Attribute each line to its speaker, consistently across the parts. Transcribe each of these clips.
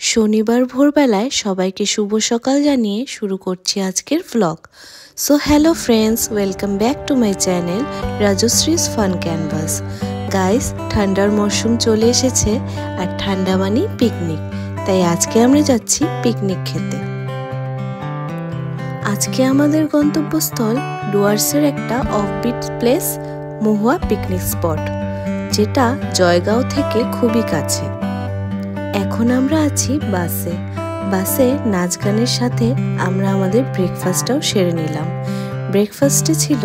Speaker 1: শনিবার ভোরবেলায় সবাইকে শুভ সকাল জানিয়ে শুরু করছি আজকের blog. So hello friends, welcome back to my channel Rajshri's fun canvas. Guys, ঠান্ডার মরশুম চলে এসেছে আর ঠান্ডা মানে পিকনিক, তাই আজকে আমরা যাচ্ছি পিকনিক খেতে। আজকে আমাদের গন্তব্যস্থল ডুয়ার্সের একটা অফবিট প্লেস মহুয়া পিকনিক স্পট, যেটা জয়গাঁও থেকে খুবই কাছে। এখন আমরা আছি বাসে নাচ গানের সাথে আমরা আমাদের ব্রেকফাস্টটাও সেরে নিলাম। ব্রেকফাস্টে ছিল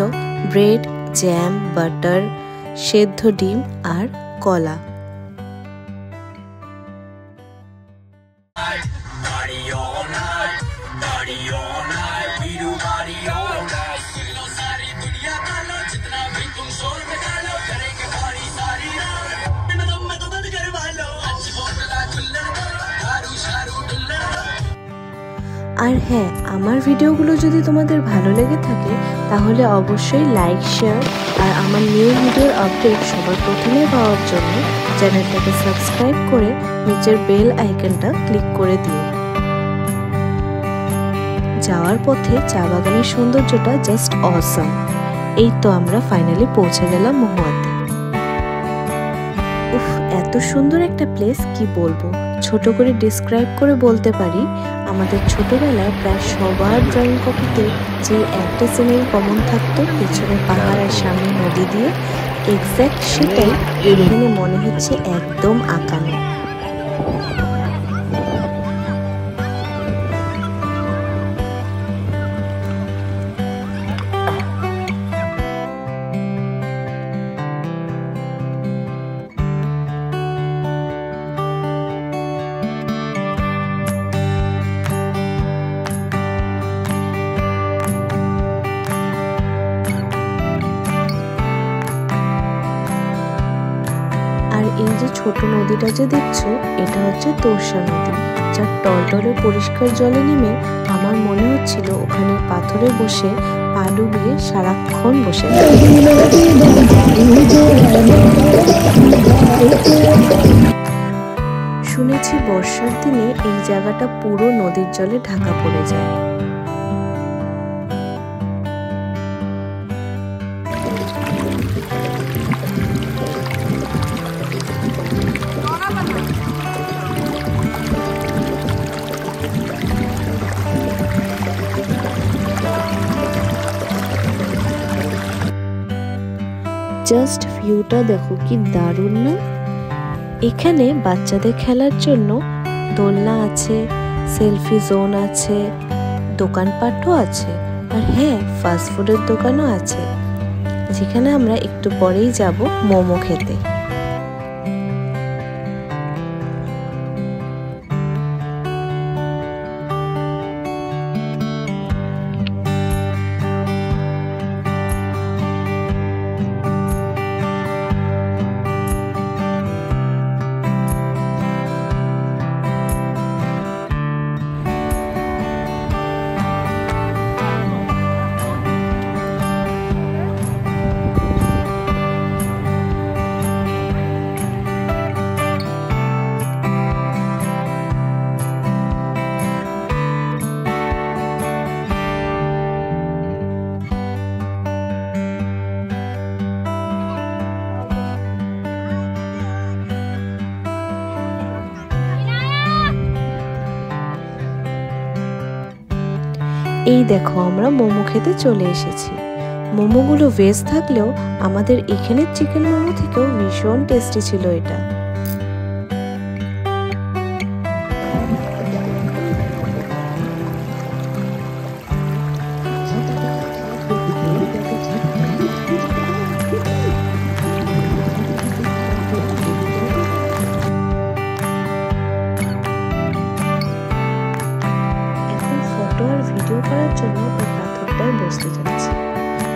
Speaker 1: ব্রেড, জ্যাম, বাটার, সেদ্ধ ডিম আর কলা। আর হ্যাঁ, আমার ভিডিওগুলো যদি তোমাদের ভালো লেগে থাকে তাহলে অবশ্যই লাইক, শেয়ার আর আমার নিউ ভিডিওর আপডেট সবার প্রথমে পাওয়ার জন্য চ্যানেলটাকে সাবস্ক্রাইব করে নিচের বেল আইকনটা ক্লিক করে দিও। যাওয়ার পথে চা বাগানের সৌন্দর্যটা জাস্ট অসাম। এই তো আমরা ফাইনালি পৌঁছে গেলাম মহুয়াতে। উফ, এত সুন্দর একটা প্লেস, কি বলবো। ছোট করে ডিসক্রাইব করে বলতে পারি, আমাদের ছোটবেলায় প্রায় সবার ড্রয়িং কপিতে যে একটা সিনারি কমন থাকতো, পেছনে পাহাড় আর সামনে নদী দিয়ে, এক্স্যাক্ট সেটাই এখানে মনে হচ্ছে একদম আঁকানো। আর এই যে ছোট নদীটা যে দেখছো, এটা হচ্ছে তোরসা নদী, যার টলটলে পরিষ্কার জলে নেমে আমার মনে হচ্ছিল ওখানে পাথরে বসে পা ডুবিয়ে সারাক্ষণ বসে। শুনেছি বর্ষার দিনে এই জায়গাটা পুরো নদীর জলে ঢাকা পড়ে যায়। জাস্ট ভিউটা দেখো, কি দারুণ না? এখানে বাচ্চাদের খেলার জন্য দোলনা আছে, সেলফি জোন আছে, দোকানপাটও আছে, আর হ্যাঁ, ফাস্টফুডের দোকানও আছে, যেখানে আমরা একটু পরেই যাব মোমো খেতে। এই দেখো, আমরা মোমো খেতে চলে এসেছি। মোমোগুলো ভেজ থাকলেও আমাদের এখানের চিকেন মোমো থেকেও ভীষণ টেস্টি ছিল এটা। ভিডিও করার জন্য ওই পাথরটায় বসতে যাচ্ছি।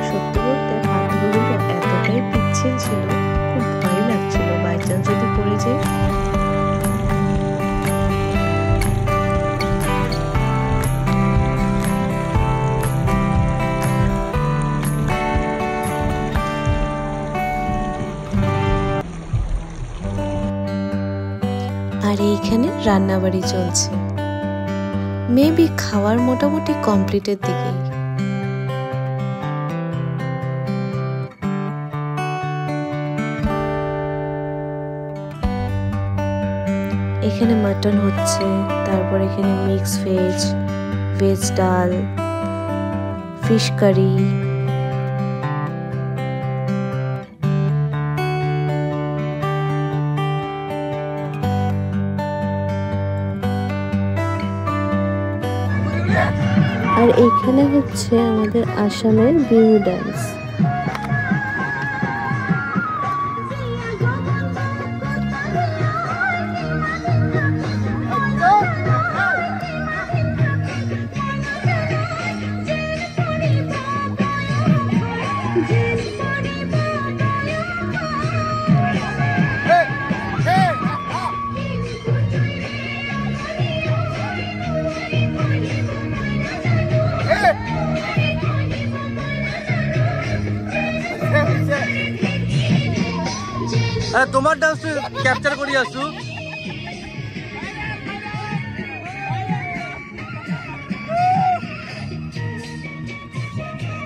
Speaker 1: সত্যি বলতে পাথরগুলো এতটাই পিচ্ছিল ছিল, খুব ভয় লাগছিল বাই চান্স যদি পড়ে যায়। আর এখানে রান্নাবাড়ি চলছে, মেবি খাওয়ার মোটামুটি কমপ্লিটের দিকেই। এখানে মাটন হচ্ছে, তারপর এখানে মিক্স ভেজ, ভেজ ডাল, ফিশ কারি, আর এখানে হচ্ছে আমাদের আসামের বিহু ডান্স।
Speaker 2: তোমার ডান্স ক্যাপচার করি আসু।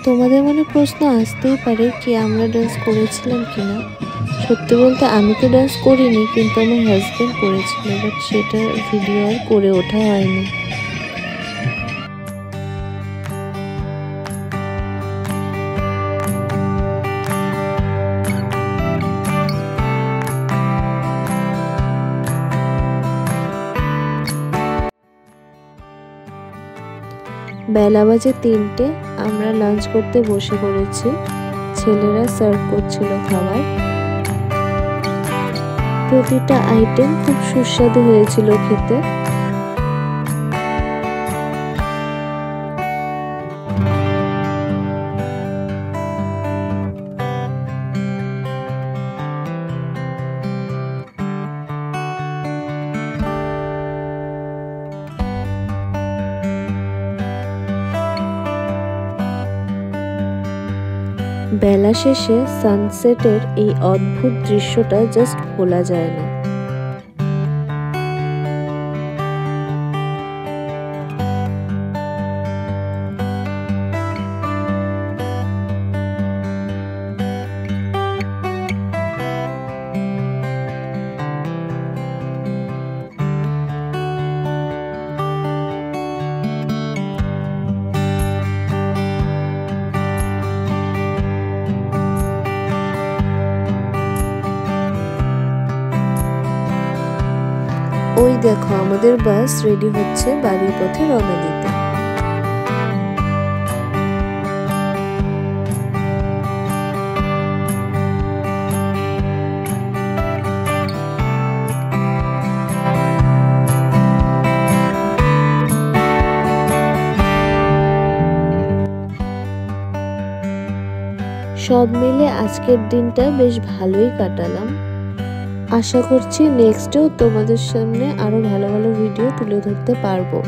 Speaker 1: তোমাদের মনে প্রশ্ন আসতেই পারে কি আমরা ডান্স করেছিলাম কিনা। সত্যি বলতে আমি তো ডান্স করিনি, কিন্তু আমার হাজবেন্ড করেছিল, বাট সেটা ভিডিও আর করে ওঠা হয়নি। বেলা বাজে 3টে, আমরা লাঞ্চ করতে বসে পড়েছি। ছেলেরা সার্ভ করছিল খাবার। প্রতিটা আইটেম খুব সুস্বাদু হয়েছিল খেতে। বেলা শেষে সানসেটের এই অদ্ভুত দৃশ্যটা জাস্ট ভোলা যায় না। ওই দেখো আমাদের বাস রেডি হচ্ছে বাড়ির পথে রওনা দিতে। সব মিলে আজকের দিনটা বেশ ভালোই কাটালাম। আশা করছি নেক্সটেও তোমাদের সামনে আরো ভালো ভালো ভিডিও তুলে ধরতে পারবো।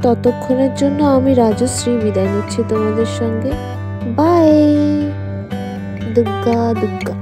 Speaker 1: ততক্ষণের জন্য আমি রাজশ্রী বিদায় নিচ্ছি তোমাদের সঙ্গে। বাই। দুগ্গা দুগ্গা।